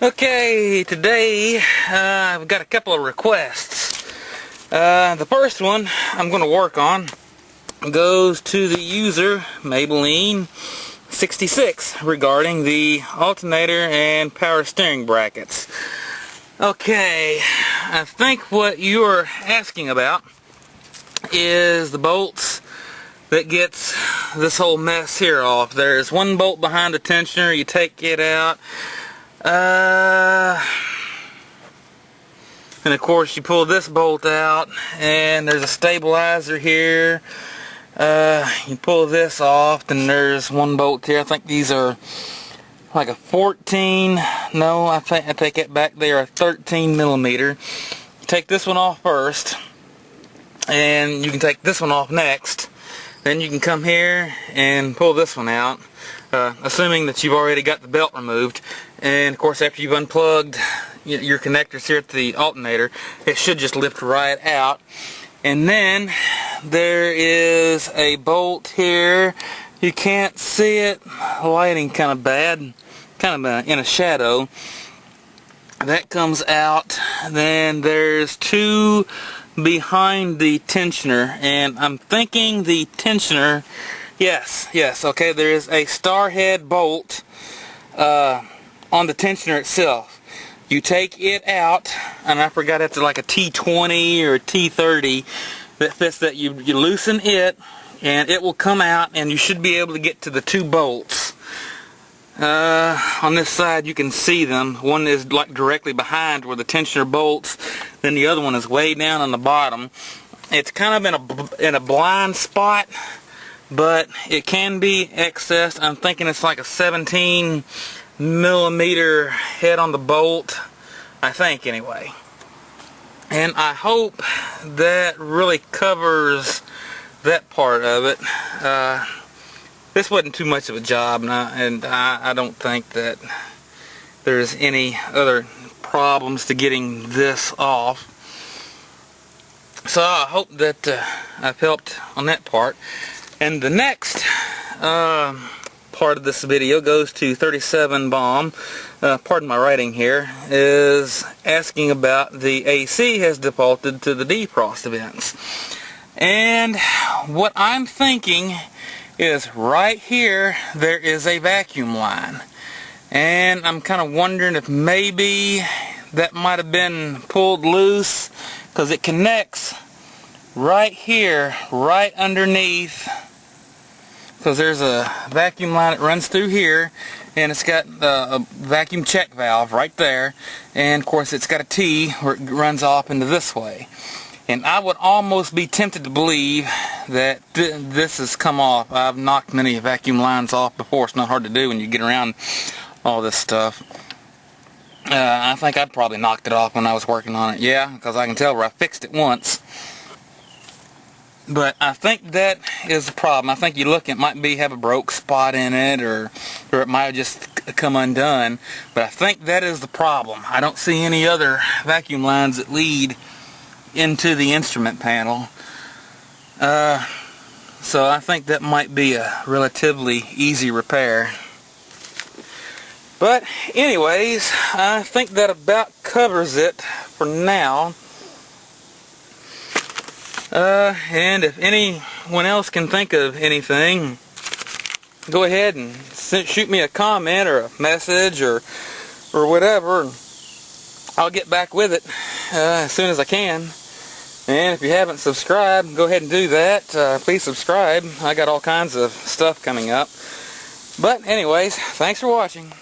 Okay, today I've got a couple of requests. The first one I'm going to work on goes to the user Maybelline 66 regarding the alternator and power steering brackets. Okay, I think what you're asking about is the bolts that gets this whole mess here off. There's one bolt behind the tensioner. You take it out. And of course you pull this bolt out and there's a stabilizer here. You pull this off and there's one bolt here. I think these are like a 14, no, I take it back, they are a 13 millimeter. Take this one off first and you can take this one off next. Then you can come here and pull this one out, assuming that you've already got the belt removed. And of course, after you've unplugged your connectors here at the alternator, it should just lift right out. And then there is a bolt here. You can't see it, lighting kind of bad, kind of in a shadow. That comes out. Then there's two behind the tensioner, and I'm thinking the tensioner, yes, okay, there is a star head bolt on the tensioner itself. You take it out, and I forgot it's like a T20 or a T30 that fits that. You loosen it and it will come out and you should be able to get to the two bolts. On this side you can see them. One is like directly behind where the tensioner bolts, then the other one is way down on the bottom. It's kind of in a blind spot, but it can be accessed. I'm thinking it's like a 17 millimeter head on the bolt, I think, anyway. And I hope that really covers that part of it. This wasn't too much of a job, and I don't think that there's any other problems to getting this off. So I hope that I've helped on that part. And the next part of this video goes to 37 Bomb. Pardon my writing here. Is asking about the AC has defaulted to the defrost events. And what I'm thinking is right here there is a vacuum line, and I'm kind of wondering if maybe that might have been pulled loose, because it connects right here, right underneath, because there's a vacuum line that runs through here, and it's got a vacuum check valve right there, and of course it's got a T where it runs off into this way. And I would almost be tempted to believe that this has come off. I've knocked many vacuum lines off before. It's not hard to do when you get around all this stuff. I think I'd probably knocked it off when I was working on it. Yeah, because I can tell where I fixed it once. But I think that is the problem. I think you look, it might have a broke spot in it, or it might have just come undone. But I think that is the problem. I don't see any other vacuum lines that lead into the instrument panel. So I think that might be a relatively easy repair. But anyways, I think that about covers it for now. And if anyone else can think of anything, go ahead and shoot me a comment or a message or whatever, and I'll get back with it as soon as I can. And if you haven't subscribed, go ahead and do that. Please subscribe. I got all kinds of stuff coming up. But anyways, thanks for watching.